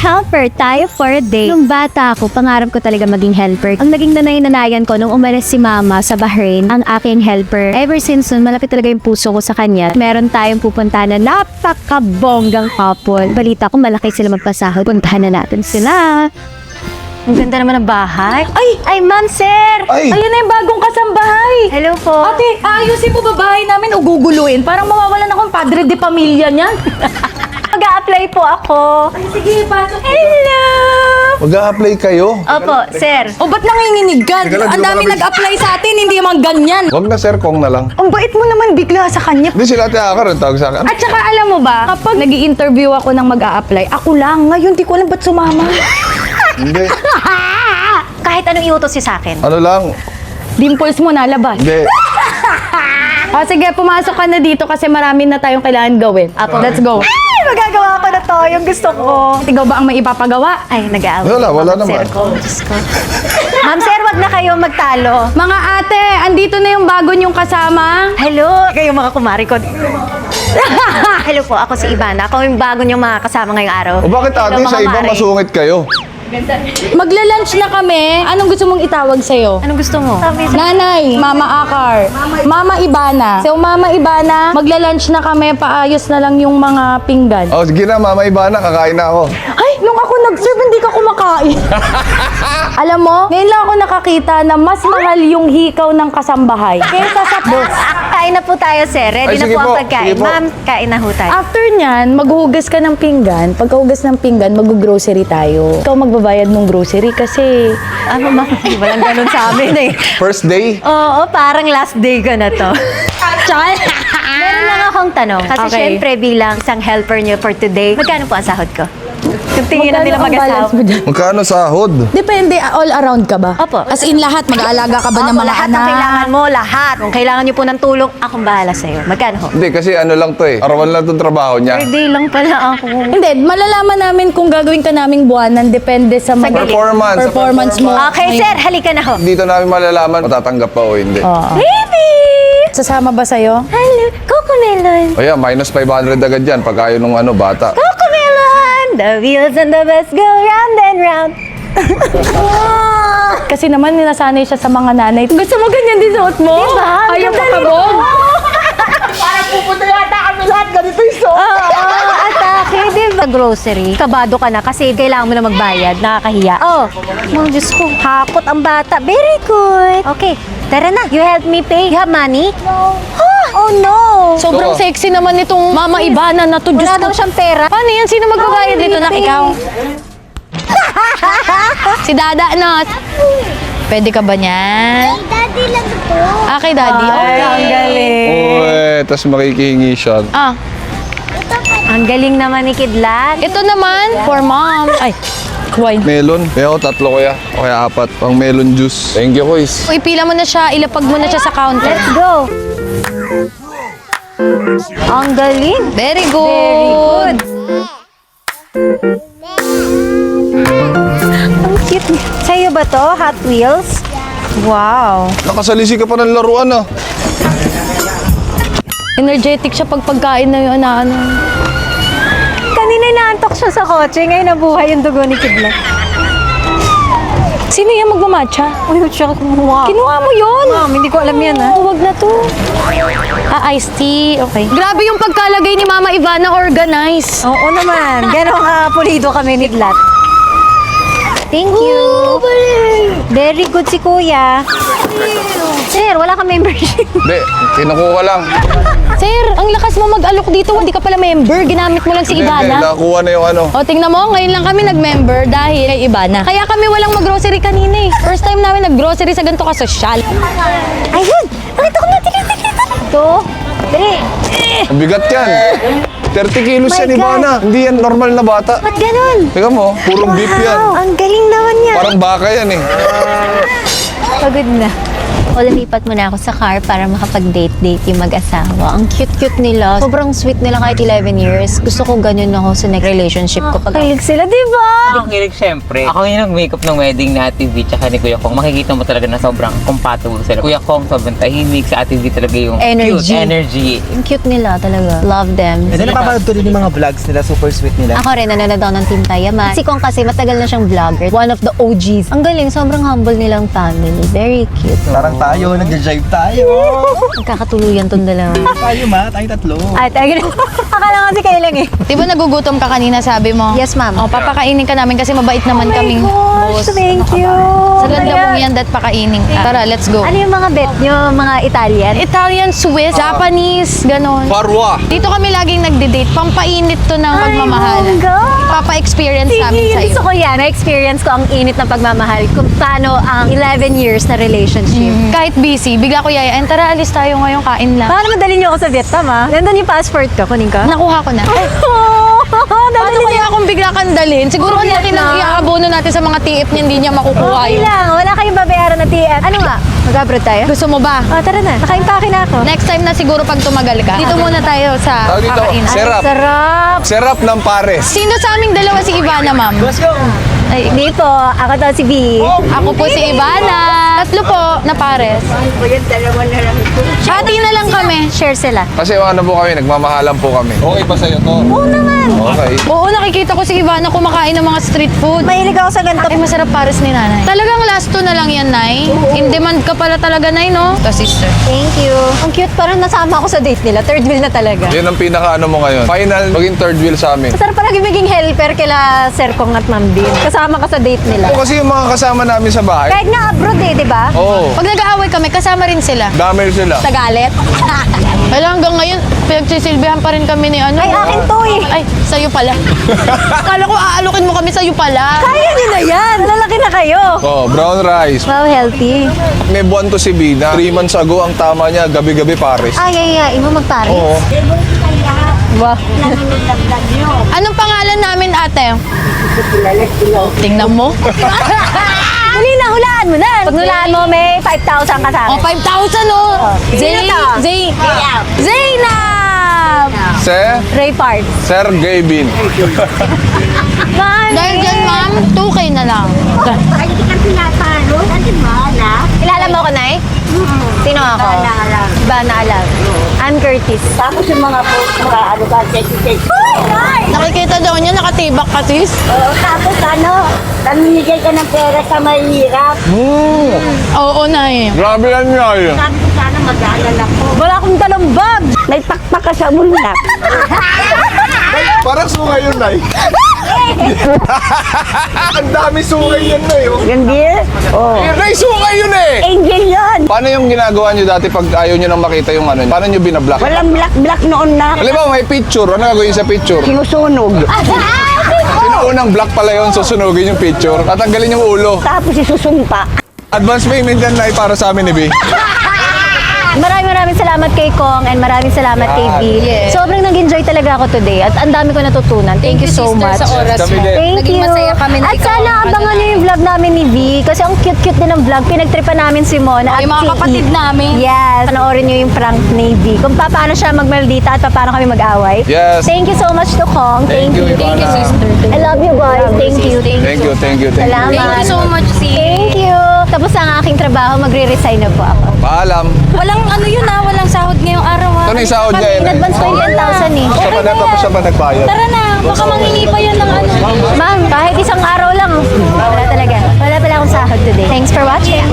Helper tayo for a day. Nung bata ako, pangarap ko talaga maging helper. Ang naging nanay-nanayan ko nung umalis si mama sa Bahrain, ang aking helper. Ever since nun, malapit talaga yung puso ko sa kanya. Meron tayong pupunta na napakabonggang couple. Balita ko, malaki sila magpasahod. Puntahan na natin sila. Ang ganda naman ng bahay. Ay, ma'am, sir! Ay! Ayun na yung bagong kasambahay. Hello po. Ate, ayusin po ba bahay namin o guguluin? Parang mawawalan akong padre de pamilya niyan. Mag-a-apply po ako. Sige, pasok. Hello! Mag-a-apply kayo? Opo, sir. O ba't nanginginig ka? Teka lang, Ang di ba dami kami- nag-apply sa atin, hindi naman ganyan. Huwag na sir, kong na lang. Ang bait mo naman bigla sa kanya. Hindi sila Ate Akar, ang tawag sa akin. At saka alam mo ba, kapag nag interview ako ng mag-a-apply, ako lang. Ngayon, di ko alam ba't sumama. Hindi. Kahit anong iutos niyo sa akin. Ano lang? Dimples mo nalabas. Hindi. O sige, pumasok ka na dito kasi marami na tayong kailangan gawin. Apo. Let's go. Ay, magagawa ko na to. Yung gusto ko. Ikaw ba ang may ipapagawa? Ay, nag-aaway. Wala Ma'am, naman. Sir ko. Diyos ko. Ma'am, sir, wag na kayo magtalo. Mga ate, andito na yung bago niyong kasama. Hello. Kayo mga kumari ko. Hello po, ako si Ivana. Ako yung bago niyong mga kasama ngayong araw. O bakit ate, Hello, sa mga iba mare. masungit kayo? Magla-lunch na kami. Anong gusto mong itawag sa'yo? Anong gusto mo? Nanay, Mama Akar, Mama Ibana. So, Mama Ibana, magla-lunch na kami. Paayos na lang yung mga pinggan. O sige na, Mama Ivana, kakain na ako. Ay, nung ako nag-serve, hindi ka kumakain. Alam mo, ngayon lang ako nakakita na mas mahal yung hikaw ng kasambahay kaysa sa boss. Kain na po tayo, sir. Ready Ay, na sige po ang po, pagkain. sige po. Ma'am, kain na ho tayo. After nyan, maghuhugas ka ng pinggan. Pagkahugas ng pinggan, mag-grocery tayo. Ikaw magbabayad ng grocery kasi... Ano, ma'am? Walang ganun sa amin eh. First day? Oo, parang last day ko na to. Meron lang akong tanong. Kasi Okay. syempre bilang isang helper niyo for today, magkano po ang sahod ko? Kung tingin na nila Magkano ang mag-asawa. balance mo dyan? Magkano sahod? Depende, all around ka ba? Opo. As in lahat, mag-aalaga ka ba ng Opo, mga lahat anak? ng kailangan mo, lahat. Kung kailangan niyo po ng tulong, akong bahala sa'yo. Magkano ho? Hindi, kasi ano lang to eh. Arawan lang itong trabaho niya. Per day lang pala ako. Hindi, malalaman namin kung gagawin ka naming buwanan depende sa mga Performance. performance mo. Okay, sir. Halika na ho. Dito namin malalaman, matatanggap pa o hindi. Baby! Sasama ba sa'yo? Hello, Cocomelon. O yan, minus 500 agad yan pag ayaw nung ano, bata. Cocomelon! The wheels and the bus go round and round. Kasi naman ninasanay siya sa mga nanay. Gusto mo ganyan din suot mo? Diba? Ang Ayaw ganda pakabog? Parang pupunta yata kami lahat. Ganito yung suot. Oo, atake. Diba? Sa grocery, kabado ka na kasi kailangan mo na magbayad. Nakakahiya. Oh, oh, Diyos ko. Hakot ang bata. Very good. Okay, tara na. You help me pay. You have money? No. Oh, no. Sobrang Oo. sexy naman itong Mama Ibana na to. Diyos Wala ko. daw siyang pera. Paano yan? Sino magbabayad No, dito? Nak, baby. ikaw? Si Dada, no? Pwede ka ba niyan? Daddy lang to. Ah, kay Daddy. Ay, ang galing. Uy, tapos makikihingi siya. Ah, Ang galing naman ni Kidlat. ito naman, for mom. Ay, wine. Melon. Kaya ako tatlo kuya. O kaya apat. Pang melon juice. Thank you, kuys. Ipila mo na siya, ilapag mo na siya sa counter. Let's go. Ang galing. Very Very good. good. Ang cute niya. Sa'yo ba to? Hot Wheels? Wow. Nakasalisi ka pa ng laruan ah. Energetic siya pag pagkain na yung ano. Kanina inaantok siya sa kotse. Ngayon nabuhay yung dugo ni Kidlat. Sino yung magmamatcha? Uy, siya kumuha. Kinuha mo yun. Ma'am, hindi ko alam yan ha. Huwag na to. Ah, iced tea. Okay. Grabe yung pagkalagay ni Mama Ivana, organized. Oo naman. Ganon ka pulido kami ni Kidlat. Thank you. Very good si Kuya. Sir, wala ka membership. Hindi, kinukuha lang. Sir, ang lakas mo mag-alok dito. Hindi ka pala member. Ginamit mo lang si Hindi, Ivana. nakuha na yung ano. O, tingnan mo, ngayon lang kami nag-member dahil kay Ivana. Kaya kami walang mag-grocery kanina eh. First time namin nag-grocery sa ganito kasosyal. Ayun! Nakita ko na. Tika. Ito. Dali. Ang bigat yan. 30 kilos My yan, God. Ivana. Hindi yan normal na bata. Ba't ganun? Teka mo, purong beef yan. Wow, ang galing naman yan. Parang baka yan eh. Pagod na. O, lumipat muna ako sa car para makapag-date-date yung mag-asawa. Ang cute-cute nila. Sobrang sweet nila kahit 11 years. Gusto ko ganun ako sa next relationship ko. Pag sila, di ba? Ang kilig, syempre. Ako yung nag-makeup ng wedding ni Ate V tsaka ni Kuya Kong. Makikita mo talaga na sobrang compatible sila. Kuya Kong sobrang tahimik, sa Ate V talaga yung Energy. cute energy. Ang cute nila talaga. Love them. And then napapanood ko din yung mga vlogs nila, super sweet nila. Ako rin, nanonood ako ng Team Tayaman. Si Kong kasi matagal na siyang vlogger. One of the OGs. Ang galing, sobrang humble nilang family. Very cute. Parang tayo, nagja-jive tayo. Magkakatuluyan tong dalawa. Tayo ma, tayo tatlo. Ay, talaga. Akala kasi kayo lang eh. Di ba nagugutom ka kanina, sabi mo? Yes, ma'am. O, papakainin ka namin kasi mabait naman kaming boss. Thank you. Sa ganda mong yan, dat pakainin ka. Tara, let's go. Ano yung mga bet nyo? Mga Italian? Italian, Swiss, Japanese, ganon. Parwa. Dito kami laging nagde-date. Pampainit to ng pagmamahalan. Papa-experience namin Sige, sa'yo. gusto ko yan. Na-experience ko ang init ng pagmamahal. Kung paano ang 11 years na relationship. Kahit busy, bigla ko yayain. Tara, alis tayo ngayon, kain lang. Baka naman dalhin niyo ako sa Vietnam, ha? Nandun yung passport ko. Kunin ka? Nakuha ko na. Paano kaya akong bigla kang dalhin? Siguro ang laki ng iaabono natin sa mga TF niya, hindi niya makukuha Okay yun. lang. Wala kayong babayaran na TF. Ano nga? Mag-abroad tayo? Gusto mo ba? Oh, tara na. Nakaimpake na ako. Next time na siguro pag tumagal ka. Dito muna tayo sa Tawag dito, kakain. Sarap. Sarap. Serap ng pares. Sino sa aming dalawa si Ivana, ma'am? Ay, hindi po. Ako to si B. Ako po si Ivana. Tatlo po na pares. Hati na lang kami. Share sila. Kasi ano po kami, nagmamahalan po kami. Okay pa sa'yo to? Oo naman. Okay. Oo, nakikita ko si Ivana kumakain ng mga street food. Mahilig ako sa ganito. Ay, masarap pares ni nanay. Talagang last two na lang yan, Nay. In demand ka pala talaga, Nay, no? Ito, sister. Thank you. Ang cute. Parang nasama ako sa date nila. Third wheel na talaga. Yan ang pinaka ano mo ngayon. Final, maging third wheel sa amin. Masarap palagi maging helper kila Sir Kong at Ma'am Bin. Kasama ka sa date nila. O, kasi yung mga kasama namin sa bahay, Kahit nga abroad eh, di ba? oo, Pag nag-aaway kami, kasama rin sila. dami sila. Tagalit. Wala, hanggang ngayon, pinagsisilbihan pa rin kami ni ano. Ay, akin to eh. Ay, sa'yo pala. Akala ko aalukin mo kami sa'yo pala. Kaya nyo na yan. Lalaki na kayo. Oh, brown rice. Wow, healthy. May buwan to si Bina. 3 months ago, ang tama niya, gabi-gabi pares. Ay, mo magpare. Oo. Wow. Anong pangalan namin, ate? Tingnan mo. Huli na, hulaan mo na. Pag hulaan mo, may 5,000 ka sa O, akin. 5,000 oh. Sino to? Zainab! Ray Park. Sir Gavin. Dahil dyan, ma'am, 2K na lang. Kilala mo ko, Nay? Sino ako? Ivana Alam. Ann Curtis. Tapos yung mga post mga ano ba, sexy. Nakikita daw niya, nakatibak ka, sis. Oo, tapos ano, namimigay ka ng pera sa mahirap. Oo, Nay. Grabe yan nga yun. Sabi ko sana mag-aalala ko. Wala akong dalang bag. May pakpak ka sa bulak. Parang sungay yun, Nay. Ang dami sungay yan, Nay. Oh. Hindi? Oo. Nay, sungay yun eh! Angel yun. Paano yung ginagawa nyo dati pag ayaw nyo nang makita yung ano? Paano nyo binablock? Walang black noon na. Halimbawa, may picture. Ano gagawin sa picture? Sinusunog. Sino unang block pala yun? Susunugin yung picture. Tatanggalin yung ulo. Tapos isusumpa. Advance payment yan, Nay, para sa amin ni B. Maraming salamat kay Kong and maraming salamat kay V. Yes. Sobrang nag-enjoy talaga ako today at ang dami ko natutunan. Thank you so much. Sa oras Kami mo. din. Thank Naging you. masaya kami na At ikaw sana ang abangan ano niyo yung vlog namin ni V kasi ang cute-cute din ng vlog. Pinagtripan namin si Mona at Yung mga si kapatid E. namin. Yes. Panoorin niyo yung prank ni V. Kung paano siya magmaldita at paano kami mag-away. Yes. Thank you so much to Kong. Thank you, Ivana. I love you guys. Thank you. Thank you. Salamat. Thank you so much, sis. Thank you. Tapos ang aking trabaho, magre-resign na po ako. Paalam. Walang ano yun walang sahod ngayong araw Ito na yung sahod niya eh. In advance pa yung 10,000 eh. Siya pa na, tapos siya pa nagbayad. Tara na, baka mangingi pa yun ng ano. Ma'am, kahit isang araw lang. Wala talaga. Wala pala akong sahod today. Thanks for watching.